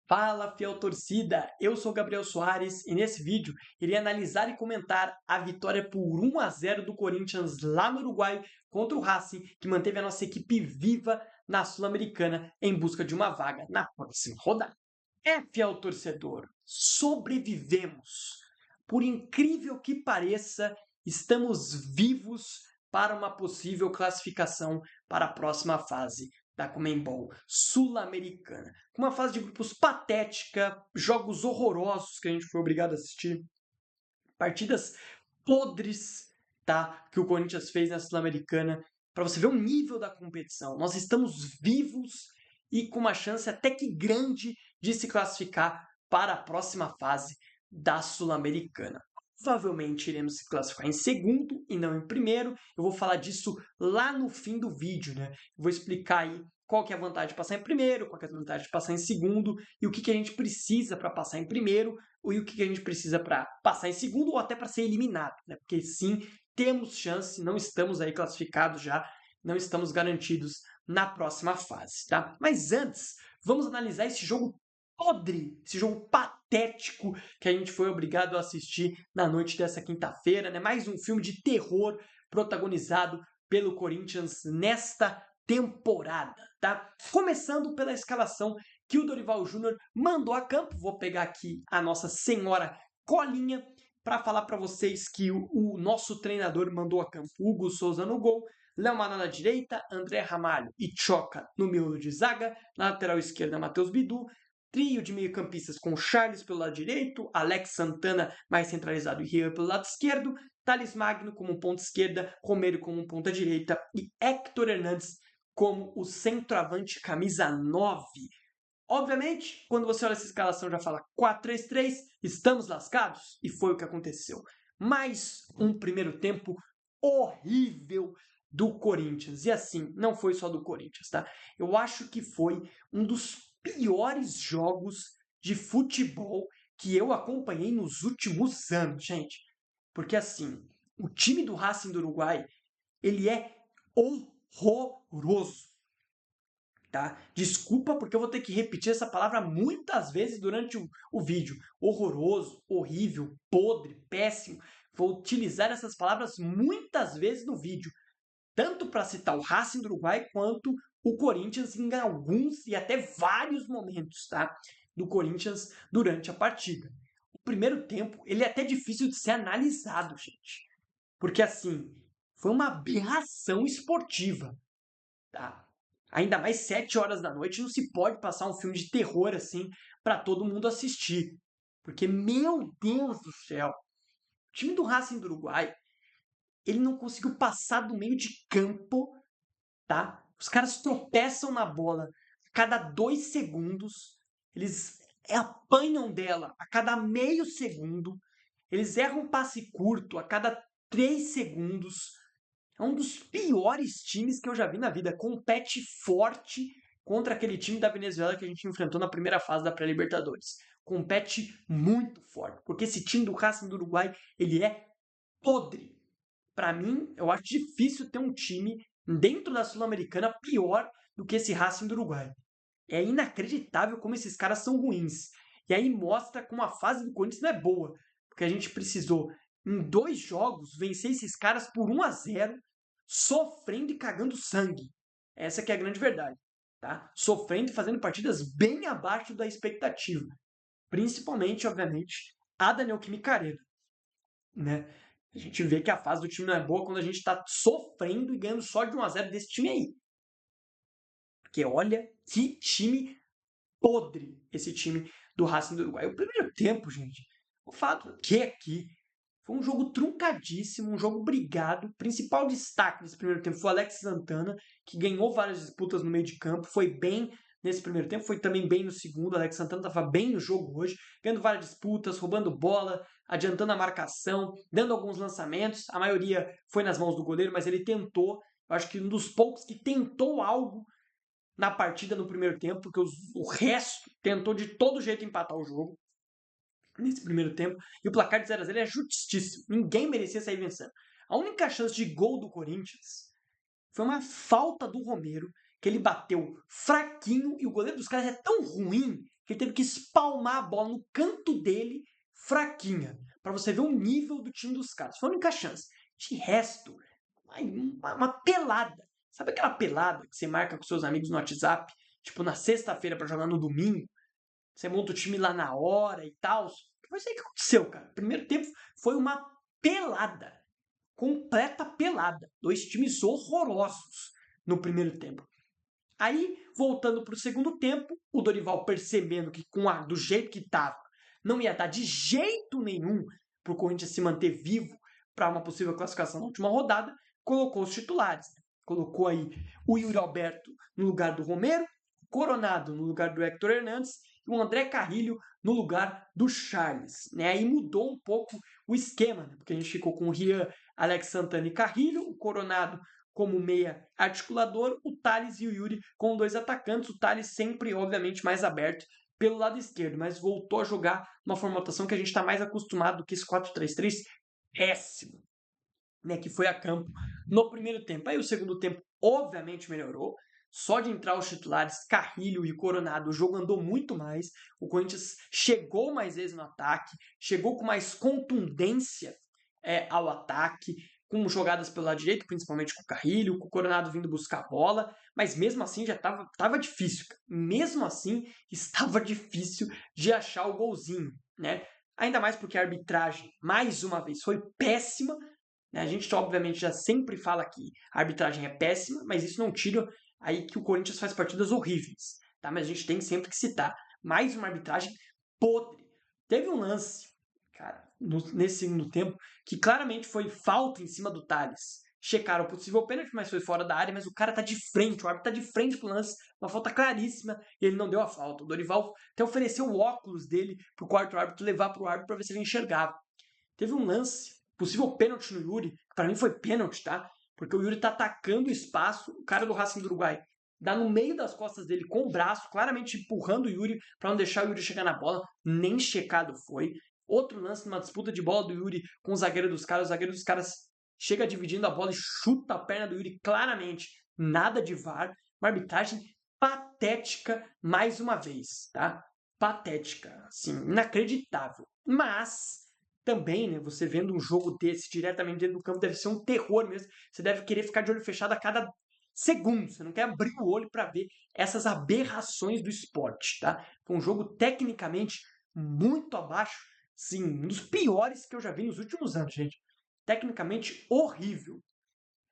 Fala, fiel torcida! Eu sou Gabriel Soares e nesse vídeo irei analisar e comentar a vitória por 1-0 do Corinthians lá no Uruguai contra o Racing, que manteve a nossa equipe viva na Sul-Americana em busca de uma vaga na próxima rodada. Fiel torcedor, sobrevivemos. Por incrível que pareça, estamos vivos para uma possível classificação para a próxima fase da Conmebol Sul-Americana. Com uma fase de grupos patética, jogos horrorosos que a gente foi obrigado a assistir, partidas podres, tá, que o Corinthians fez na Sul-Americana, para você ver o nível da competição. Nós estamos vivos e com uma chance até que grande de se classificar para a próxima fase da Sul-Americana. Provavelmente iremos se classificar em segundo e não em primeiro. Eu vou falar disso lá no fim do vídeo, né? Eu vou explicar aí qual que é a vantagem de passar em primeiro, qual que é a vantagem de passar em segundo e o que a gente precisa para passar em primeiro e o que a gente precisa para passar em segundo ou até para ser eliminado, né? Porque sim, temos chance, não estamos aí classificados já, não estamos garantidos na próxima fase, tá? Mas antes, vamos analisar esse jogo podre, esse jogo patético que a gente foi obrigado a assistir na noite dessa quinta-feira, né? Mais um filme de terror protagonizado pelo Corinthians nesta temporada, tá? Começando pela escalação que o Dorival Júnior mandou a campo. Vou pegar aqui a nossa senhora colinha para falar para vocês que o nosso treinador mandou a campo Hugo Souza no gol, Léo Maná na direita, André Ramalho e Choca no miolo de zaga, na lateral esquerda Matheus Bidu, trio de meio-campistas com Charles pelo lado direito, Alex Santana mais centralizado e Rian pelo lado esquerdo, Thales Magno como ponta esquerda, Romero como ponta direita e Héctor Hernandes como o centroavante camisa 9. Obviamente, quando você olha essa escalação já fala 4-3-3, estamos lascados? E foi o que aconteceu. Mais um primeiro tempo horrível do Corinthians. E assim, não foi só do Corinthians, tá? Eu acho que foi um dos piores jogos de futebol que eu acompanhei nos últimos anos, gente. Porque assim, o time do Racing do Uruguai, ele é horroroso. Tá? Desculpa porque eu vou ter que repetir essa palavra muitas vezes durante o vídeo. Horroroso, horrível, podre, péssimo. Vou utilizar essas palavras muitas vezes no vídeo. Tanto para citar o Racing do Uruguai quanto o Corinthians em alguns e até vários momentos, tá? Do Corinthians durante a partida. O primeiro tempo, ele é até difícil de ser analisado, gente. Porque assim, foi uma aberração esportiva, tá? Ainda mais 7 horas da noite, não se pode passar um filme de terror assim para todo mundo assistir. Porque, meu Deus do céu, o time do Racing do Uruguai, ele não conseguiu passar do meio de campo, tá? Os caras tropeçam na bola a cada 2 segundos, eles apanham dela a cada meio segundo, eles erram um passe curto a cada 3 segundos. É um dos piores times que eu já vi na vida. Compete forte contra aquele time da Venezuela que a gente enfrentou na primeira fase da pré-Libertadores. Compete muito forte, porque esse time do Racing do Uruguai, ele é podre. Para mim, eu acho difícil ter um time dentro da Sul-Americana pior do que esse Racing do Uruguai. É inacreditável como esses caras são ruins. E aí mostra como a fase do Corinthians não é boa, porque a gente precisou, em 2 jogos, vencer esses caras por 1-0, sofrendo e cagando sangue. Essa que é a grande verdade. Tá? Sofrendo e fazendo partidas bem abaixo da expectativa. Principalmente, obviamente, a da Neoquímica Arena. Né? A gente vê que a fase do time não é boa quando a gente está sofrendo e ganhando só de 1-0 desse time aí. Porque olha que time podre esse time do Racing do Uruguai. O primeiro tempo, gente, o fato que aqui foi um jogo truncadíssimo, um jogo brigado. O principal destaque desse primeiro tempo foi o Alex Santana, que ganhou várias disputas no meio de campo, foi bem nesse primeiro tempo, foi também bem no segundo. O Alex Santana estava bem no jogo hoje, ganhando várias disputas, roubando bola, adiantando a marcação, dando alguns lançamentos. A maioria foi nas mãos do goleiro, mas ele tentou. Eu acho que um dos poucos que tentou algo na partida no primeiro tempo, porque o resto tentou de todo jeito empatar o jogo nesse primeiro tempo. E o placar de 0-0 é justíssimo. Ninguém merecia sair vencendo. A única chance de gol do Corinthians foi uma falta do Romero, que ele bateu fraquinho e o goleiro dos caras é tão ruim que ele teve que espalmar a bola no canto dele, fraquinha, para você ver o nível do time dos caras. Foi a única chance. De resto, uma pelada. Sabe aquela pelada que você marca com seus amigos no WhatsApp, tipo na sexta-feira para jogar no domingo? Você monta o time lá na hora e tal. Foi isso aí que aconteceu, cara. Primeiro tempo foi uma pelada. Completa pelada. Dois times horrorosos no primeiro tempo. Aí, voltando para o segundo tempo, o Dorival percebendo que do jeito que estava, não ia dar de jeito nenhum para o Corinthians se manter vivo para uma possível classificação na última rodada, colocou os titulares. Colocou aí o Yuri Alberto no lugar do Romero, Coronado no lugar do Hector Hernandes e o André Carrilho no lugar do Charles. Né? Aí mudou um pouco o esquema, né? Porque a gente ficou com o Rian, Alex Santana e Carrilho, o Coronado como meia articulador, o Thales e o Yuri com dois atacantes, o Thales sempre, obviamente, mais aberto pelo lado esquerdo, mas voltou a jogar uma formatação que a gente está mais acostumado do que esse 4-3-3 péssimo, né, que foi a campo no primeiro tempo. Aí o segundo tempo, obviamente, melhorou. Só de entrar os titulares, Carrilho e Coronado, o jogo andou muito mais. O Corinthians chegou mais vezes no ataque, chegou com mais contundência ao ataque, com jogadas pelo lado direito, principalmente com o Carrilho, com o Coronado vindo buscar a bola, mas mesmo assim já estava difícil. Mesmo assim, estava difícil de achar o golzinho, né? Ainda mais porque a arbitragem, mais uma vez, foi péssima. Né? A gente, obviamente, já sempre fala que a arbitragem é péssima, mas isso não tira aí que o Corinthians faz partidas horríveis. Tá? Mas a gente tem sempre que citar mais uma arbitragem podre. Teve um lance, cara, nesse segundo tempo, que claramente foi falta em cima do Thales. Checaram o possível pênalti, mas foi fora da área, mas o cara tá de frente, o árbitro tá de frente pro lance, uma falta claríssima, e ele não deu a falta. O Dorival até ofereceu o óculos dele pro quarto árbitro levar pro árbitro para ver se ele enxergava. Teve um lance, possível pênalti no Yuri, que pra mim foi pênalti, tá? Porque o Yuri tá atacando o espaço, o cara do Racing do Uruguai dá no meio das costas dele com o braço, claramente empurrando o Yuri para não deixar o Yuri chegar na bola, nem checado foi. Outro lance numa disputa de bola do Yuri com o zagueiro dos caras, o zagueiro dos caras chega dividindo a bola e chuta a perna do Yuri claramente, nada de VAR, uma arbitragem patética mais uma vez, tá? Patética, assim, inacreditável. Mas também, né, você vendo um jogo desse diretamente dentro do campo deve ser um terror mesmo. Você deve querer ficar de olho fechado a cada segundo. Você não quer abrir o olho para ver essas aberrações do esporte, tá? Foi um jogo tecnicamente muito abaixo, sim, um dos piores que eu já vi nos últimos anos, gente. Tecnicamente horrível.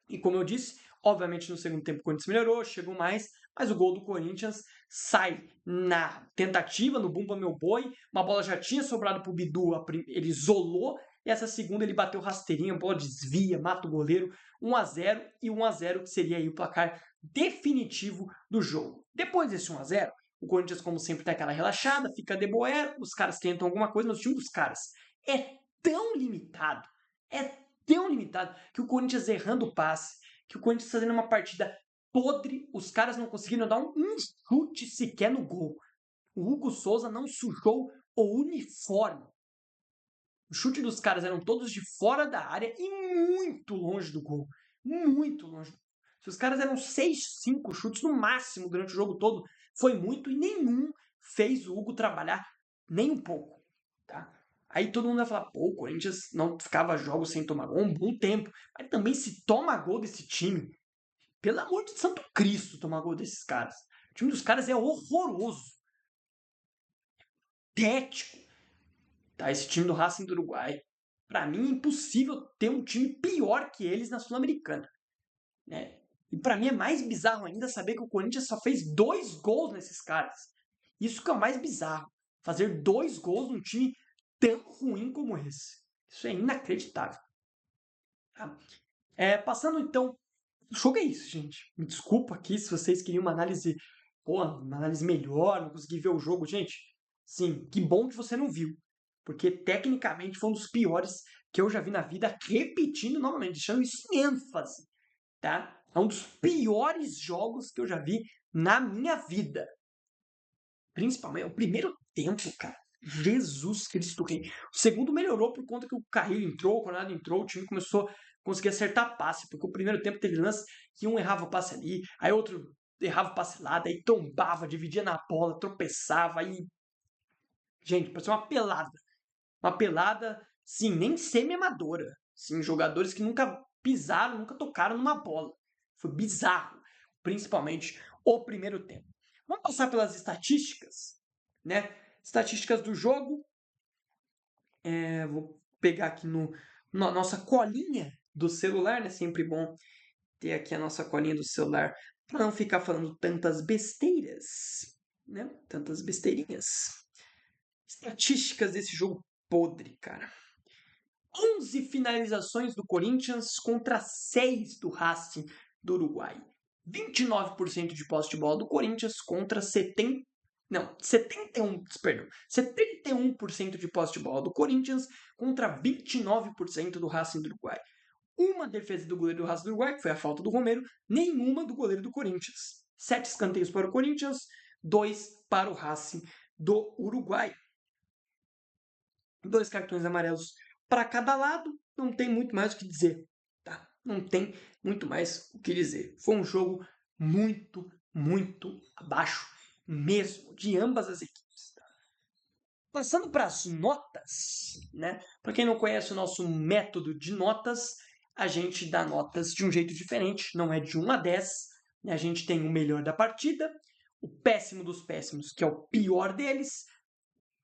E como eu disse, obviamente no segundo tempo o Corinthians melhorou, chegou mais, mas o gol do Corinthians sai na tentativa, no bumba meu boi, uma bola já tinha sobrado pro Bidu, ele isolou, e essa segunda ele bateu rasteirinha, a bola desvia, mata o goleiro, 1-0 e 1-0 que seria aí o placar definitivo do jogo. Depois desse 1-0, o Corinthians como sempre tá aquela relaxada, fica de boer, os caras tentam alguma coisa, mas o time dos caras é tão limitado, que o Corinthians errando o passe, que o Corinthians fazendo uma partida podre, os caras não conseguiram dar um chute sequer no gol. O Hugo Souza não sujou o uniforme. O chute dos caras eram todos de fora da área e muito longe do gol. Muito longe. Se os caras eram 6, 5 chutes no máximo durante o jogo todo, foi muito e nenhum fez o Hugo trabalhar nem um pouco. Tá? Aí todo mundo vai falar, pô, o Corinthians não ficava jogos sem tomar gol um bom tempo. Mas também se toma gol desse time, pelo amor de Santo Cristo, tomar gol desses caras. O time dos caras é horroroso. Tético. Tá? Esse time do Racing do Uruguai. Pra mim é impossível ter um time pior que eles na Sul-Americana. Né? E pra mim é mais bizarro ainda saber que o Corinthians só fez 2 gols nesses caras. Isso que é o mais bizarro. Fazer 2 gols num time tão ruim como esse. Isso é inacreditável. Tá? Passando então. O jogo é isso, gente. Me desculpa aqui se vocês queriam uma análise melhor, não consegui ver o jogo. Gente, sim, que bom que você não viu. Porque tecnicamente foi um dos piores que eu já vi na vida, repetindo novamente, deixando isso em ênfase. Tá? É um dos piores jogos que eu já vi na minha vida. Principalmente o primeiro tempo, cara. Jesus Cristo Rei. O segundo melhorou por conta que o Carrilho entrou, o Coronado entrou, o time começou a conseguir acertar passe, porque o primeiro tempo teve lance que um errava o passe ali, aí outro errava o passe lá, daí tombava, dividia na bola, tropeçava, aí Gente, parecia uma pelada. Uma pelada, sim, nem semi-amadora. Sim, jogadores que nunca pisaram, nunca tocaram numa bola. Foi bizarro, principalmente o primeiro tempo. Vamos passar pelas estatísticas, né? Estatísticas do jogo. Vou pegar aqui na nossa colinha do celular, né? Sempre bom ter aqui a nossa colinha do celular para não ficar falando tantas besteiras, né? Tantas besteirinhas. Estatísticas desse jogo podre, cara. 11 finalizações do Corinthians contra 6 do Racing do Uruguai. 29% de posse de bola do Corinthians contra 71% de posse de bola do Corinthians contra 29% do Racing do Uruguai. Uma defesa do goleiro do Racing do Uruguai, que foi a falta do Romero, nenhuma do goleiro do Corinthians. 7 escanteios para o Corinthians, 2 para o Racing do Uruguai. 2 cartões amarelos para cada lado, não tem muito mais o que dizer, tá? Não tem muito mais o que dizer. Foi um jogo muito, muito abaixo mesmo de ambas as equipes. Tá? Passando para as notas, né? Para quem não conhece o nosso método de notas, a gente dá notas de um jeito diferente, não é de 1 a 10. Né? A gente tem o melhor da partida, o péssimo dos péssimos, que é o pior deles,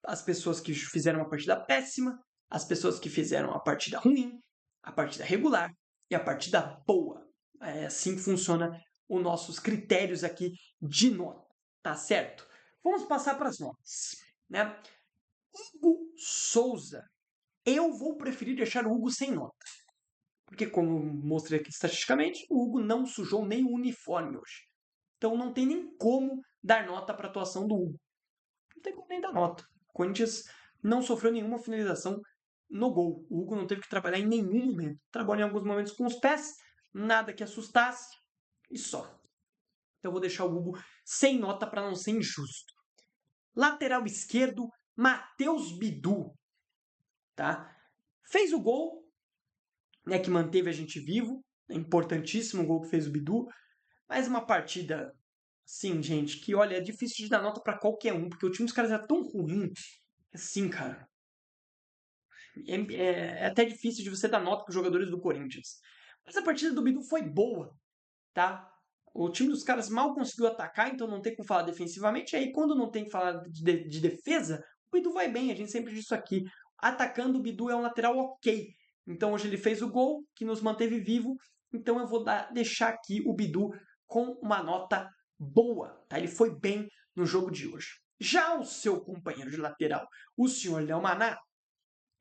as pessoas que fizeram uma partida péssima, as pessoas que fizeram a partida ruim, a partida regular e a partida boa. É assim que funciona os nossos critérios aqui de nota, tá certo? Vamos passar para as notas, né? Hugo Souza. Eu vou preferir deixar o Hugo sem nota. Porque, como eu mostrei aqui estatisticamente, o Hugo não sujou nem o uniforme hoje. Então não tem nem como dar nota para a atuação do Hugo. Não tem como nem dar nota. O Corinthians não sofreu nenhuma finalização no gol. O Hugo não teve que trabalhar em nenhum momento. Trabalhou em alguns momentos com os pés, nada que assustasse e só. Então eu vou deixar o Hugo sem nota para não ser injusto. Lateral esquerdo, Matheus Bidu. Tá? Fez o gol, né, que manteve a gente vivo. É importantíssimo o gol que fez o Bidu. Mas uma partida, sim, gente, que olha, é difícil de dar nota para qualquer um, porque o time dos caras era tão ruim. Assim, cara. É até difícil de você dar nota para os jogadores do Corinthians. Mas a partida do Bidu foi boa, tá? O time dos caras mal conseguiu atacar, então não tem como falar defensivamente. Aí quando não tem que falar de defesa, o Bidu vai bem, a gente sempre diz isso aqui. Atacando, o Bidu é um lateral ok. Então hoje ele fez o gol, que nos manteve vivo. Então eu vou deixar aqui o Bidu com uma nota boa, tá? Ele foi bem no jogo de hoje. Já o seu companheiro de lateral, o senhor Léo Maná,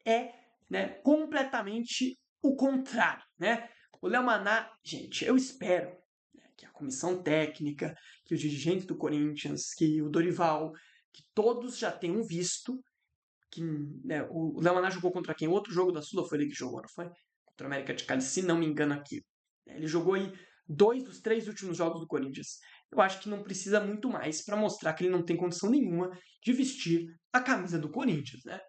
é, né, completamente o contrário, né? O Léo Maná, gente, eu espero, né, que a comissão técnica, que os dirigentes do Corinthians, que o Dorival, que todos já tenham visto que, né, o Léo Maná jogou contra quem? Outro jogo da Sula foi ele que jogou, não foi? Contra o América de Cali, se não me engano aqui. Ele jogou aí 2 dos 3 últimos jogos do Corinthians. Eu acho que não precisa muito mais para mostrar que ele não tem condição nenhuma de vestir a camisa do Corinthians, né?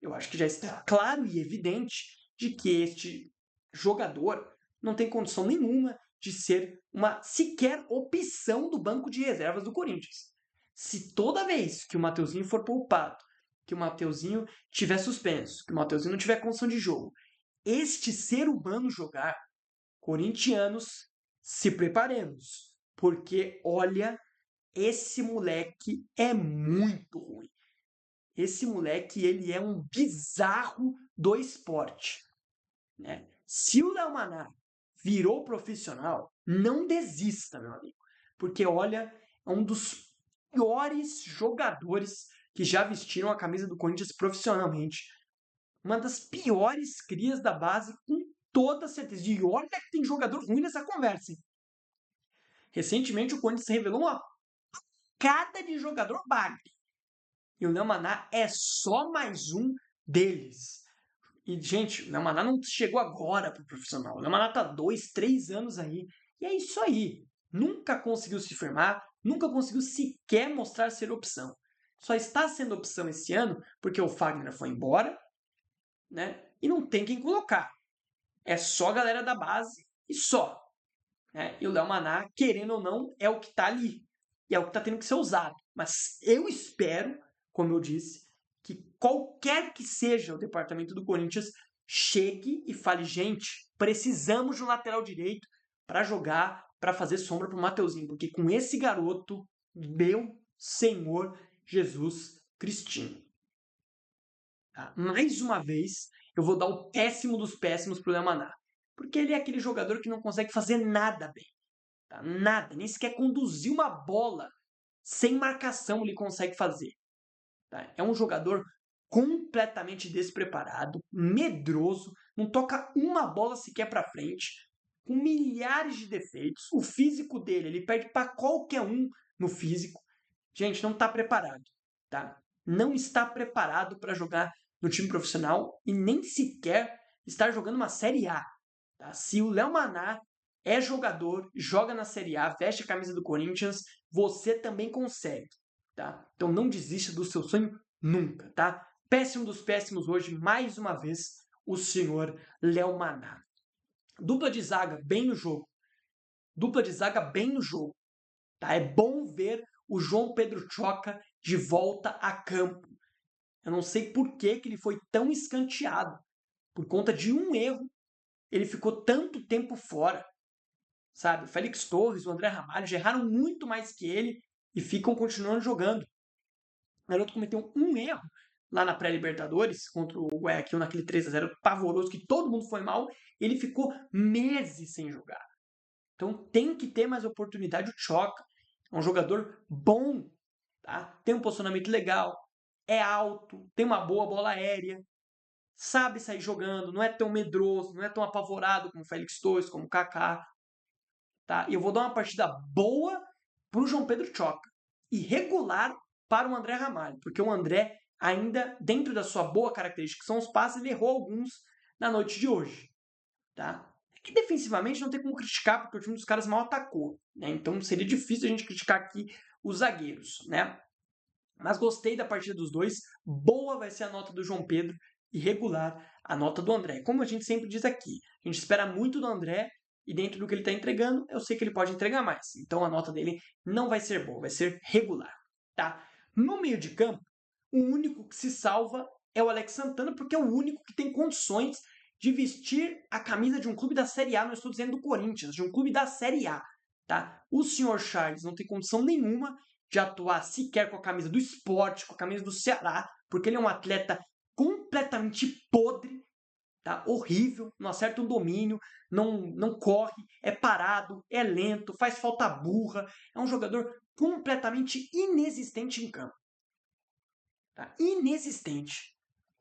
Eu acho que já está claro e evidente de que este jogador não tem condição nenhuma de ser uma sequer opção do banco de reservas do Corinthians. Se toda vez que o Mateuzinho for poupado, que o Mateuzinho tiver suspenso, que o Mateuzinho não tiver condição de jogo, este ser humano jogar, corintianos, se preparemos. Porque, olha, esse moleque é muito ruim. Esse moleque, ele é um bizarro do esporte. Né? Se o Léo Maná virou profissional, não desista, meu amigo. Porque, olha, é um dos piores jogadores que já vestiram a camisa do Corinthians profissionalmente. Uma das piores crias da base, com toda certeza. E olha que tem jogador ruim nessa conversa. Hein? Recentemente, o Corinthians revelou uma cada de jogador bagre. E o Léo Maná é só mais um deles. E, gente, o Léo Maná não chegou agora pro profissional. O Léo Maná tá 2, 3 anos aí. E é isso aí. Nunca conseguiu se firmar, nunca conseguiu sequer mostrar ser opção. Só está sendo opção esse ano porque o Fagner foi embora, né? E não tem quem colocar. É só a galera da base e só. Né? E o Léo Maná, querendo ou não, é o que tá ali. E é o que tá tendo que ser usado. Mas eu espero, como eu disse, qualquer que seja o departamento do Corinthians, chegue e fale, gente, precisamos de um lateral direito para jogar, para fazer sombra para o Mateuzinho, porque com esse garoto, meu Senhor Jesus Cristinho. Tá? Mais uma vez, eu vou dar o péssimo dos péssimos pro Léo Maná, porque ele é aquele jogador que não consegue fazer nada bem. Tá? Nada, nem sequer conduzir uma bola sem marcação ele consegue fazer. Tá? É um jogador completamente despreparado, medroso, não toca uma bola sequer para frente, com milhares de defeitos. O físico dele, ele perde para qualquer um no físico. Gente, não está preparado, tá? Não está preparado para jogar no time profissional e nem sequer estar jogando uma Série A. Tá? Se o Léo Maná é jogador, joga na Série A, veste a camisa do Corinthians, você também consegue, tá? Então não desista do seu sonho nunca, tá? Péssimo dos péssimos hoje, mais uma vez, o senhor Léo Maná. Dupla de zaga, bem no jogo. Dupla de zaga, bem no jogo. Tá? É bom ver o João Pedro Choca de volta a campo. Eu não sei por que ele foi tão escanteado. Por conta de um erro, ele ficou tanto tempo fora. Sabe? O Félix Torres, o André Ramalho já erraram muito mais que ele e ficam continuando jogando. O garoto cometeu um erro lá na pré-Libertadores contra o Guayaquil naquele 3-0 pavoroso que todo mundo foi mal. Ele ficou meses sem jogar. Então tem que ter mais oportunidade o Choca. É um jogador bom, tá? Tem um posicionamento legal, é alto, tem uma boa bola aérea, sabe sair jogando, não é tão medroso, não é tão apavorado como o Félix Torres, como o Kaká. Tá? E eu vou dar uma partida boa para o João Pedro Choca e regular para o André Ramalho, porque o André ainda, dentro da sua boa característica, que são os passes, ele errou alguns na noite de hoje. Tá? É que defensivamente não tem como criticar, porque o time dos caras mal atacou. Né? Então seria difícil a gente criticar aqui os zagueiros. Né? Mas gostei da partida dos dois. Boa vai ser a nota do João Pedro e regular a nota do André. Como a gente sempre diz aqui, a gente espera muito do André e dentro do que ele está entregando, eu sei que ele pode entregar mais. Então a nota dele não vai ser boa, vai ser regular. Tá? No meio de campo, o único que se salva é o Alex Santana, porque é o único que tem condições de vestir a camisa de um clube da Série A, não estou dizendo do Corinthians, de um clube da Série A. Tá? O senhor Charles não tem condição nenhuma de atuar sequer com a camisa do Sport, com a camisa do Ceará, porque ele é um atleta completamente podre, tá? Horrível, não acerta um domínio, não corre, é parado, é lento, faz falta burra, é um jogador completamente inexistente em campo. Tá? Inexistente.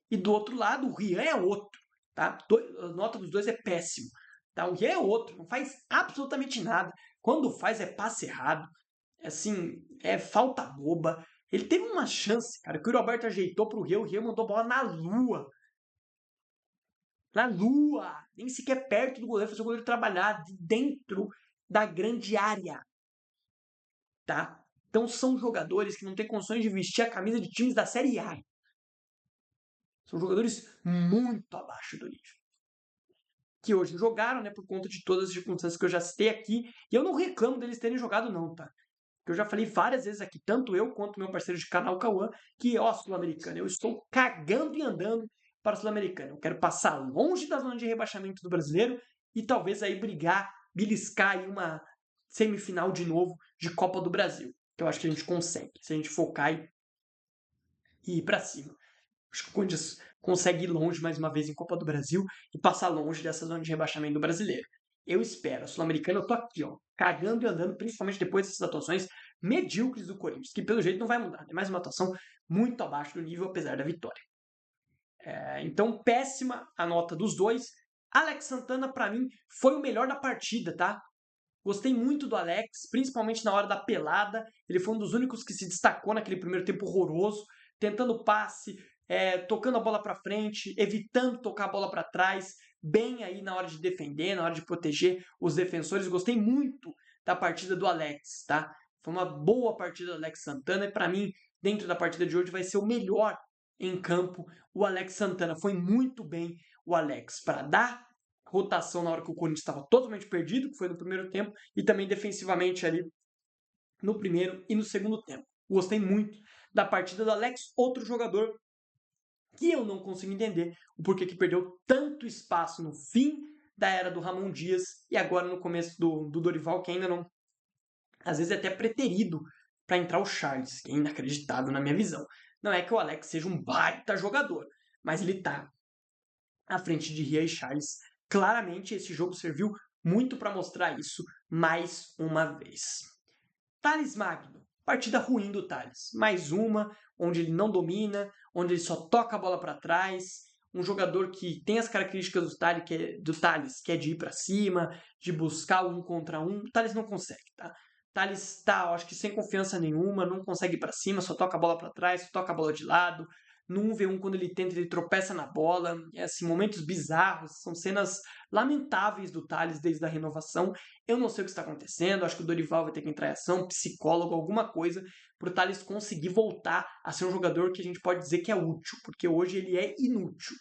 E do outro lado, o Rian é outro. Tá? A nota dos dois é péssimo. Tá? O Rian é outro, não faz absolutamente nada. Quando faz é passe errado, assim, é falta boba. Ele teve uma chance, cara, que o Roberto ajeitou pro Rian, o Rian mandou a bola na lua. Na lua! Nem sequer perto do goleiro, fazer o goleiro trabalhar de dentro da grande área. Tá? Então são jogadores que não têm condições de vestir a camisa de times da Série A. São jogadores muito abaixo do nível. Que hoje jogaram, né, por conta de todas as circunstâncias que eu já citei aqui. E eu não reclamo deles terem jogado, não, tá? Porque eu já falei várias vezes aqui, tanto eu quanto meu parceiro de canal, Cauã, que, ó, Sul-Americana, eu estou cagando e andando para a Sul-Americana. Eu quero passar longe da zona de rebaixamento do brasileiro e talvez aí brigar, beliscar aí uma semifinal de novo de Copa do Brasil. Que eu acho que a gente consegue, se a gente focar e ir para cima. Acho que o Corinthians consegue ir longe mais uma vez em Copa do Brasil e passar longe dessa zona de rebaixamento do brasileiro. Eu espero. A Sul-Americana eu tô aqui, ó, cagando e andando, principalmente depois dessas atuações medíocres do Corinthians, que pelo jeito não vai mudar. É mais uma atuação muito abaixo do nível, apesar da vitória. Então, péssima a nota dos dois. Alex Santana, para mim, foi o melhor da partida, tá? Gostei muito do Alex, principalmente na hora da pelada. Ele foi um dos únicos que se destacou naquele primeiro tempo horroroso, tentando passe, tocando a bola para frente, evitando tocar a bola para trás, bem aí na hora de defender, na hora de proteger os defensores. Gostei muito da partida do Alex, tá? Foi uma boa partida do Alex Santana e para mim, dentro da partida de hoje, vai ser o melhor em campo. O Alex Santana foi muito bem, o Alex, para dar rotação na hora que o Corinthians estava totalmente perdido, que foi no primeiro tempo, e também defensivamente ali no primeiro e no segundo tempo. Gostei muito da partida do Alex, outro jogador que eu não consigo entender o porquê que perdeu tanto espaço no fim da era do Ramon Dias e agora no começo do Dorival, que ainda não, às vezes é até preterido para entrar o Charles, que é inacreditável na minha visão. Não é que o Alex seja um baita jogador, mas ele tá à frente de Ria e Charles. Claramente esse jogo serviu muito para mostrar isso mais uma vez. Thales Magno, partida ruim do Thales. Mais uma, onde ele não domina, onde ele só toca a bola para trás. Um jogador que tem as características do Thales, que é de ir para cima, de buscar um contra um. O Thales não consegue, tá? O Thales tá, acho que sem confiança nenhuma, não consegue ir para cima, só toca a bola para trás, só toca a bola de lado. No 1v1, quando ele tenta, ele tropeça na bola. É assim, momentos bizarros, são cenas lamentáveis do Thales desde a renovação. Eu não sei o que está acontecendo, acho que o Dorival vai ter que entrar em ação, psicólogo, alguma coisa, para o Thales conseguir voltar a ser um jogador que a gente pode dizer que é útil, porque hoje ele é inútil,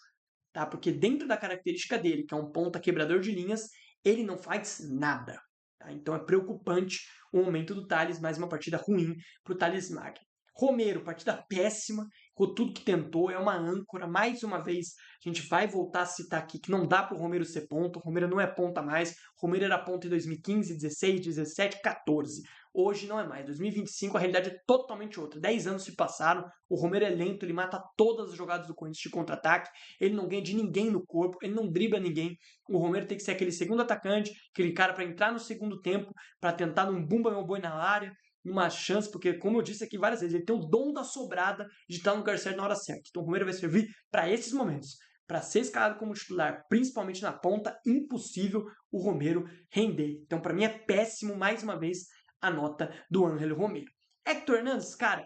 tá? Porque dentro da característica dele, que é um ponta quebrador de linhas, ele não faz nada, tá? Então é preocupante o momento do Thales, mais uma partida ruim para o Thales Magno. Romero, partida péssima, com tudo que tentou, é uma âncora. Mais uma vez, a gente vai voltar a citar aqui que não dá para o Romero ser ponta. O Romero não é ponta mais. O Romero era ponta em 2015, 16, 17, 14. Hoje não é mais. 2025 a realidade é totalmente outra. 10 anos se passaram. O Romero é lento, ele mata todas as jogadas do Corinthians de contra-ataque. Ele não ganha de ninguém no corpo, ele não dribla ninguém. O Romero tem que ser aquele segundo atacante, aquele cara para entrar no segundo tempo, para tentar num bumba meu boi na área, uma chance, porque, como eu disse aqui várias vezes, ele tem o dom da sobrada de estar no lugar certo na hora certa. Então o Romero vai servir para esses momentos. Para ser escalado como titular, principalmente na ponta, impossível o Romero render. Então, para mim, é péssimo, mais uma vez, a nota do Ángel Romero. Hector Hernandes, cara,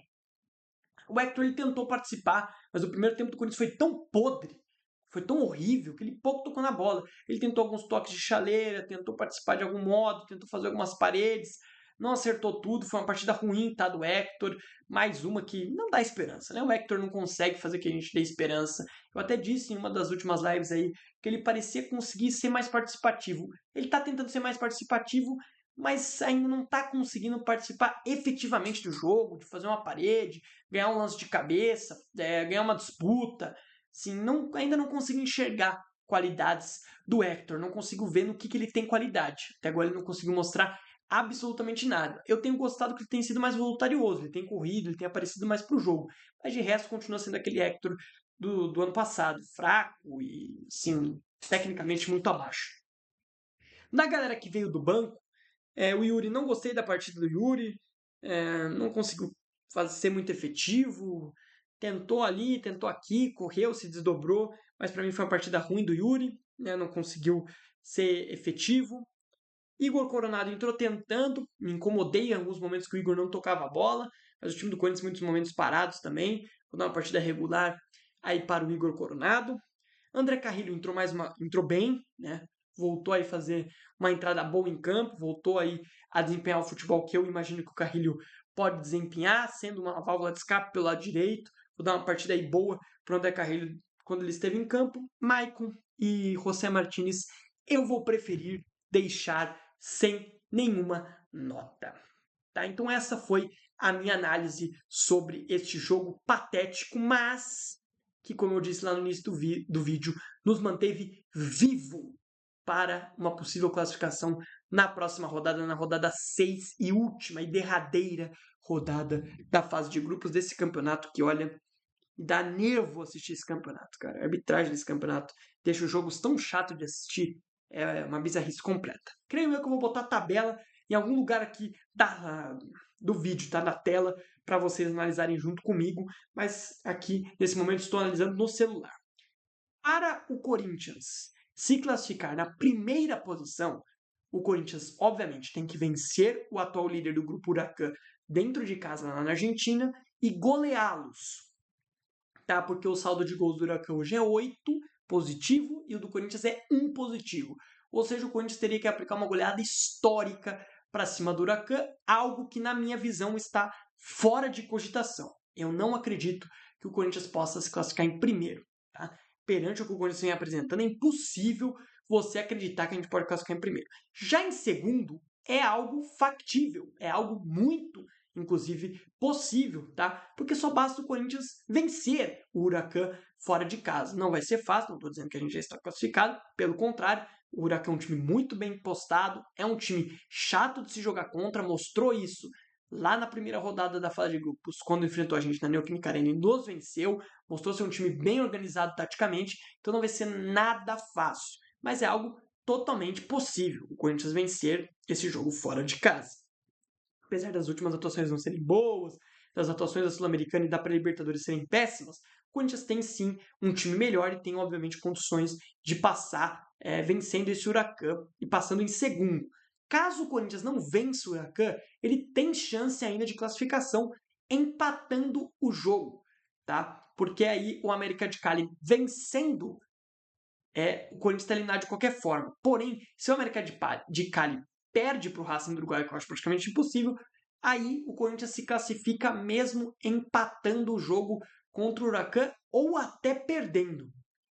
o Hector ele tentou participar, mas o primeiro tempo do Corinthians foi tão podre, foi tão horrível, que ele pouco tocou na bola. Ele tentou alguns toques de chaleira, tentou participar de algum modo, tentou fazer algumas paredes, não acertou tudo, foi uma partida ruim, tá, do Hector, mais uma que não dá esperança, né? O Hector não consegue fazer que a gente dê esperança. Eu até disse em uma das últimas lives aí que ele parecia conseguir ser mais participativo. Ele tá tentando ser mais participativo, mas ainda não tá conseguindo participar efetivamente do jogo, de fazer uma parede, ganhar um lance de cabeça, ganhar uma disputa. Assim, ainda não consigo enxergar qualidades do Hector, não consigo ver no que ele tem qualidade. Até agora ele não conseguiu mostrar absolutamente nada. Eu tenho gostado que ele tem sido mais voluntarioso, ele tem corrido, ele tem aparecido mais pro jogo. Mas de resto continua sendo aquele Hector do ano passado, fraco e, sim, tecnicamente muito abaixo. Na galera que veio do banco, o Yuri, não gostei da partida do Yuri, não conseguiu ser muito efetivo, tentou ali, tentou aqui, correu, se desdobrou, mas para mim foi uma partida ruim do Yuri, né, não conseguiu ser efetivo. Igor Coronado entrou tentando, me incomodei em alguns momentos que o Igor não tocava a bola, mas o time do Corinthians muitos momentos parados também, vou dar uma partida regular aí para o Igor Coronado. André Carrilho entrou bem, né? Voltou aí a fazer uma entrada boa em campo, voltou aí a desempenhar o futebol que eu imagino que o Carrilho pode desempenhar, sendo uma válvula de escape pelo lado direito. Vou dar uma partida aí boa para o André Carrilho quando ele esteve em campo. Maicon e José Martinez eu vou preferir deixar sem nenhuma nota. Tá? Então essa foi a minha análise sobre este jogo patético, mas que, como eu disse lá no início do vídeo, nos manteve vivo para uma possível classificação na próxima rodada, na rodada 6 e última e derradeira rodada da fase de grupos desse campeonato que, olha, dá nervo assistir esse campeonato, cara. A arbitragem desse campeonato deixa os jogos tão chato de assistir, é uma bizarrice completa. Creio eu que eu vou botar a tabela em algum lugar aqui do vídeo, tá? Na tela, para vocês analisarem junto comigo, mas aqui, nesse momento, estou analisando no celular. Para o Corinthians se classificar na primeira posição, o Corinthians, obviamente, tem que vencer o atual líder do grupo Huracan dentro de casa, lá na Argentina, e goleá-los, tá? Porque o saldo de gols do Huracan hoje é 8 positivo e o do Corinthians é 1 positivo. Ou seja, o Corinthians teria que aplicar uma goleada histórica para cima do Huracan, algo que, na minha visão, está fora de cogitação. Eu não acredito que o Corinthians possa se classificar em primeiro, tá? Perante o que o Corinthians vem apresentando, é impossível você acreditar que a gente pode classificar em primeiro. Já em segundo, é algo factível, é algo muito inclusive, possível, tá? Porque só basta o Corinthians vencer o Huracan fora de casa. Não vai ser fácil, não estou dizendo que a gente já está classificado, pelo contrário, o Huracan é um time muito bem postado, é um time chato de se jogar contra, mostrou isso lá na primeira rodada da fase de grupos, quando enfrentou a gente na Neoquímica Arena e nos venceu, mostrou ser um time bem organizado taticamente, então não vai ser nada fácil, mas é algo totalmente possível o Corinthians vencer esse jogo fora de casa. Apesar das últimas atuações não serem boas, das atuações da Sul-Americana e da Pré-Libertadores serem péssimas, o Corinthians tem sim um time melhor e tem, obviamente, condições de passar vencendo esse Huracan e passando em segundo. Caso o Corinthians não vença o Huracan, ele tem chance ainda de classificação empatando o jogo, tá? Porque aí o América de Cali vencendo, o Corinthians está eliminado de qualquer forma. Porém, se o América de Cali perde para o Racing do Uruguai, que eu acho praticamente impossível, aí o Corinthians se classifica mesmo empatando o jogo contra o Huracan ou até perdendo.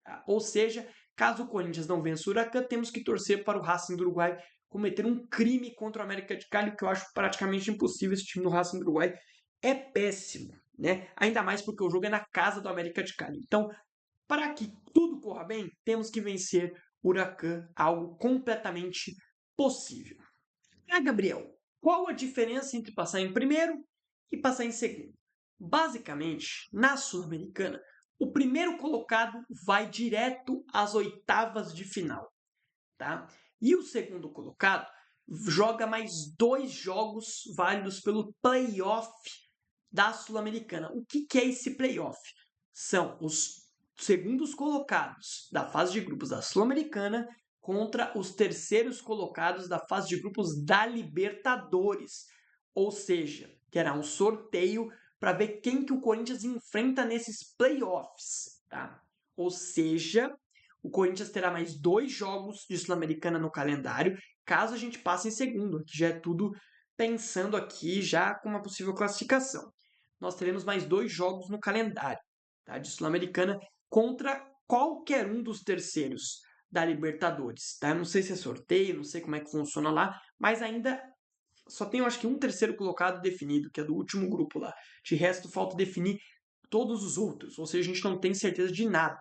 Tá? Ou seja, caso o Corinthians não vença o Huracan, temos que torcer para o Racing do Uruguai cometer um crime contra o América de Cali, que eu acho praticamente impossível. Esse time do Racing do Uruguai é péssimo, né? Ainda mais porque o jogo é na casa do América de Cali. Então, para que tudo corra bem, temos que vencer o Huracan, algo completamente possível. Gabriel, qual a diferença entre passar em primeiro e passar em segundo? Basicamente, na Sul-Americana, o primeiro colocado vai direto às oitavas de final, tá? E o segundo colocado joga mais 2 jogos válidos pelo playoff da Sul-Americana. O que é esse playoff? São os segundos colocados da fase de grupos da Sul-Americana contra os terceiros colocados da fase de grupos da Libertadores. Ou seja, terá um sorteio para ver quem que o Corinthians enfrenta nesses playoffs, tá? Ou seja, o Corinthians terá mais 2 jogos de Sul-Americana no calendário, caso a gente passe em segundo, que já é tudo pensando aqui já com uma possível classificação. Nós teremos mais 2 jogos no calendário, tá? De Sul-Americana contra qualquer um dos terceiros da Libertadores, tá? Eu não sei se é sorteio, não sei como é que funciona lá, mas ainda só tem, eu acho que um terceiro colocado definido, que é do último grupo lá. De resto, falta definir todos os outros, ou seja, a gente não tem certeza de nada.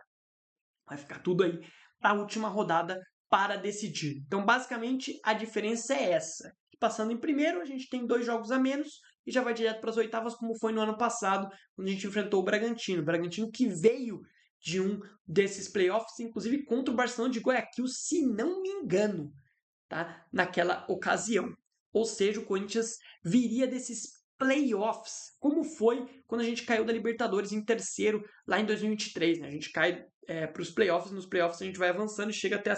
Vai ficar tudo aí para a última rodada para decidir. Então, basicamente, a diferença é essa. Passando em primeiro, a gente tem 2 jogos a menos e já vai direto para as oitavas, como foi no ano passado, quando a gente enfrentou o Bragantino. O Bragantino que veio de um desses playoffs, inclusive contra o Barcelona de Guayaquil, se não me engano, tá? Naquela ocasião. Ou seja, o Corinthians viria desses playoffs, como foi quando a gente caiu da Libertadores em terceiro lá em 2023. Né? A gente cai para os playoffs, nos playoffs a gente vai avançando e chega até a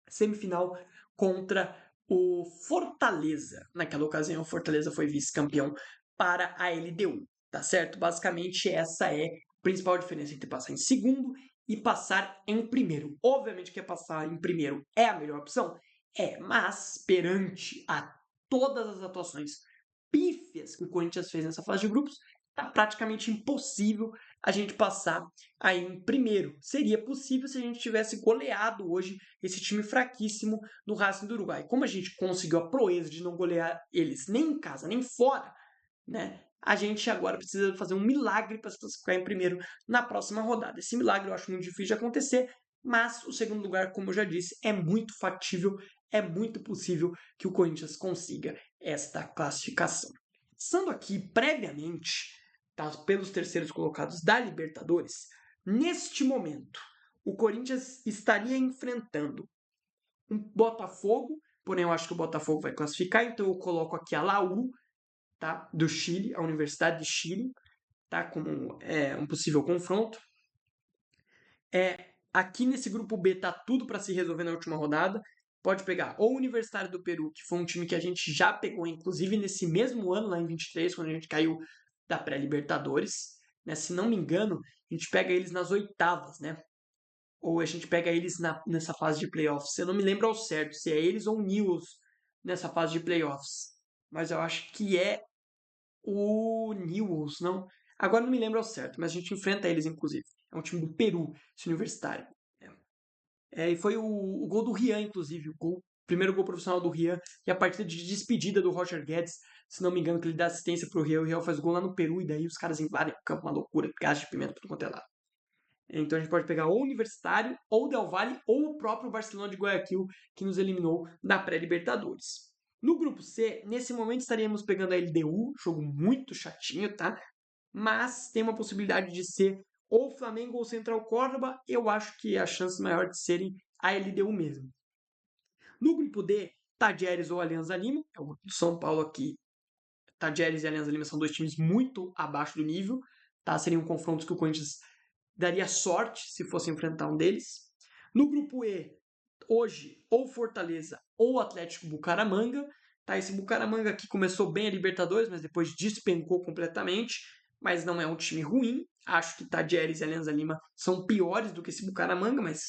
semifinal contra o Fortaleza. Naquela ocasião, o Fortaleza foi vice-campeão para a LDU, tá certo? Basicamente, essa é a principal diferença entre passar em segundo e passar em primeiro. Obviamente que passar em primeiro é a melhor opção, mas perante a todas as atuações pífias que o Corinthians fez nessa fase de grupos, tá praticamente impossível a gente passar aí em primeiro. Seria possível se a gente tivesse goleado hoje esse time fraquíssimo do Racing do Uruguai. Como a gente conseguiu a proeza de não golear eles nem em casa, nem fora, né? A gente agora precisa fazer um milagre para se classificar em primeiro na próxima rodada. Esse milagre eu acho muito difícil de acontecer, mas o segundo lugar, como eu já disse, é muito factível, é muito possível que o Corinthians consiga esta classificação. Passando aqui previamente, tá, pelos terceiros colocados da Libertadores, neste momento, o Corinthians estaria enfrentando um Botafogo, porém eu acho que o Botafogo vai classificar, então eu coloco aqui a Laú, tá, do Chile, a Universidade de Chile, tá, como um possível confronto. Aqui nesse grupo B tá tudo para se resolver na última rodada. Pode pegar ou o Universitário do Peru, que foi um time que a gente já pegou, inclusive nesse mesmo ano, lá em 23, quando a gente caiu da pré-Libertadores. Né? Se não me engano, a gente pega eles nas oitavas, né? Ou a gente pega eles nessa fase de playoffs. Eu não me lembro ao certo se é eles ou o Newell's nessa fase de playoffs. Mas eu acho que é o Newell's, não? Agora não me lembro ao certo, mas a gente enfrenta eles, inclusive. É um time do Peru, esse universitário. E foi o gol do Rian, inclusive, o gol primeiro gol profissional do Rian e a partida de despedida do Roger Guedes, se não me engano, que ele dá assistência pro Rian, o Rian faz gol lá no Peru e daí os caras invadem o campo, uma loucura, gás de pimenta por quanto é lado. Então a gente pode pegar ou o Universitário, ou o Del Valle, ou o próprio Barcelona de Guayaquil, que nos eliminou na pré-Libertadores. No grupo C, nesse momento estaríamos pegando a LDU, jogo muito chatinho, tá? Mas tem uma possibilidade de ser ou Flamengo ou Central Córdoba. Eu acho que a chance maior de serem a LDU mesmo. No grupo D, Tadieres ou Alianza Lima, é o grupo do São Paulo aqui. Tadieres e Alianza Lima são dois times muito abaixo do nível, tá? Seriam confrontos que o Corinthians daria sorte se fosse enfrentar um deles. No grupo E, hoje, ou Fortaleza ou Atlético Bucaramanga. Tá? Esse Bucaramanga aqui começou bem a Libertadores, mas depois despencou completamente. Mas não é um time ruim. Acho que Tadieres e Alianza Lima são piores do que esse Bucaramanga, mas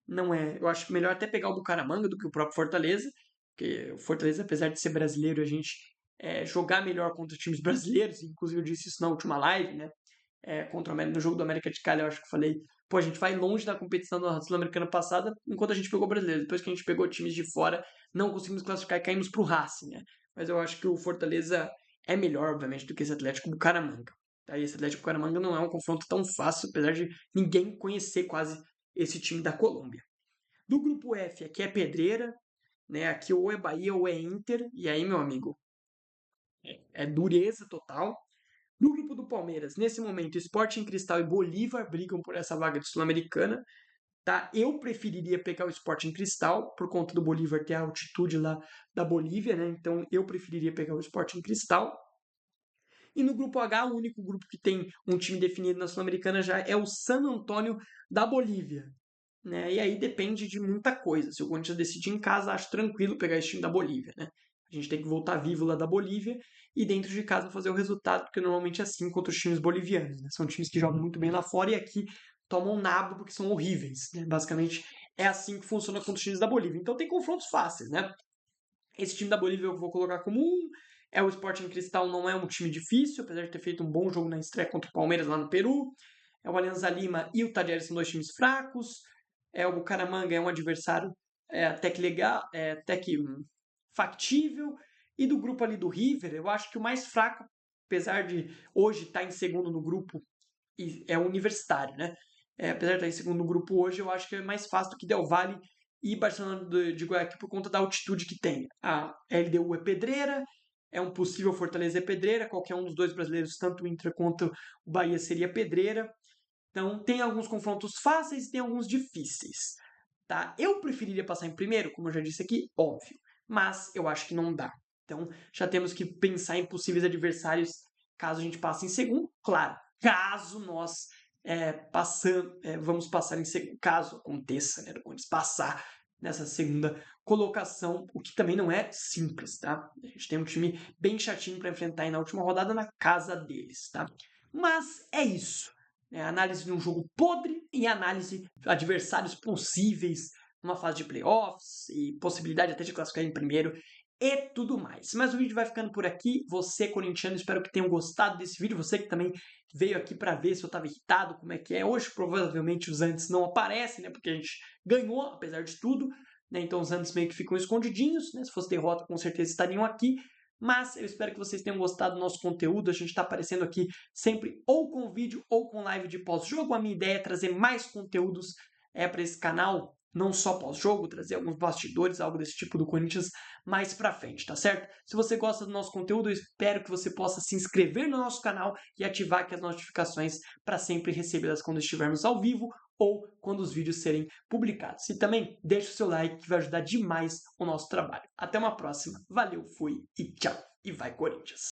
não é. Eu acho melhor até pegar o Bucaramanga do que o próprio Fortaleza. Porque o Fortaleza, apesar de ser brasileiro, a gente jogar melhor contra times brasileiros. Inclusive, eu disse isso na última live, né? Contra o América, no jogo do América de Cali, eu acho que eu falei, pô, a gente vai longe da competição da Sul-Americana passada, enquanto a gente pegou o brasileiro. Depois que a gente pegou times de fora, não conseguimos classificar e caímos pro Racing, né? Mas eu acho que o Fortaleza é melhor, obviamente, do que esse Atlético Bucaramanga. Tá? E esse Atlético Bucaramanga não é um confronto tão fácil, apesar de ninguém conhecer quase esse time da Colômbia. Do grupo F, aqui é pedreira, né? Aqui ou é Bahia ou é Inter, e aí, meu amigo, é dureza total. No grupo do Palmeiras, nesse momento, Sporting Cristal e Bolívar brigam por essa vaga de Sul-Americana. Tá? Eu preferiria pegar o Sporting Cristal, por conta do Bolívar ter a altitude lá da Bolívia, né? Então eu preferiria pegar o Sporting Cristal. E no grupo H, o único grupo que tem um time definido na Sul-Americana já é o San Antonio da Bolívia. Né? E aí depende de muita coisa. Se o Corinthians decidir em casa, acho tranquilo pegar esse time da Bolívia. Né? A gente tem que voltar vivo lá da Bolívia e dentro de casa fazer o resultado, porque normalmente é assim contra os times bolivianos. Né? São times que jogam muito bem lá fora e aqui tomam nabo porque são horríveis. Né? Basicamente é assim que funciona contra os times da Bolívia. Então tem confrontos fáceis, né? Esse time da Bolívia eu vou colocar como um. O Sporting Cristal não é um time difícil, apesar de ter feito um bom jogo na estreia contra o Palmeiras lá no Peru. O Alianza Lima e o Tadieres são dois times fracos. O Bucaramanga é um adversário até que legal, até que factível. E do grupo ali do River, eu acho que o mais fraco, apesar de hoje estar em segundo no grupo, é o Universitário, né? Apesar de estar em segundo no grupo hoje, eu acho que é mais fácil do que Del Valle e Barcelona de Guayaquil por conta da altitude que tem. A LDU é pedreira, é um possível Fortaleza é pedreira, qualquer um dos dois brasileiros, tanto o Inter quanto o Bahia, seria pedreira. Então tem alguns confrontos fáceis e tem alguns difíceis. Tá? Eu preferiria passar em primeiro, como eu já disse aqui, óbvio, mas eu acho que não dá. Então já temos que pensar em possíveis adversários caso a gente passe em segundo. Claro, caso nós vamos passar em segundo, caso aconteça, né, do Corinthians passar nessa segunda colocação, o que também não é simples, tá? A gente tem um time bem chatinho para enfrentar aí na última rodada na casa deles, tá? Mas é isso. Análise de um jogo podre e análise de adversários possíveis numa fase de playoffs e possibilidade até de classificar em primeiro e tudo mais. Mas o vídeo vai ficando por aqui. Você, corintiano, espero que tenham gostado desse vídeo. Você que também veio aqui para ver se eu estava irritado, como é que é. Hoje, provavelmente, os antes não aparecem, né? Porque a gente ganhou, apesar de tudo. Né? Então, os antes meio que ficam escondidinhos. Né? Se fosse derrota, com certeza estariam aqui. Mas eu espero que vocês tenham gostado do nosso conteúdo. A gente está aparecendo aqui sempre ou com vídeo ou com live de pós-jogo. A minha ideia é trazer mais conteúdos para esse canal, não só pós-jogo, trazer alguns bastidores, algo desse tipo do Corinthians mais pra frente, tá certo? Se você gosta do nosso conteúdo, eu espero que você possa se inscrever no nosso canal e ativar aqui as notificações para sempre recebê-las quando estivermos ao vivo ou quando os vídeos serem publicados. E também deixe o seu like, que vai ajudar demais o nosso trabalho. Até uma próxima. Valeu, fui e tchau. E vai, Corinthians!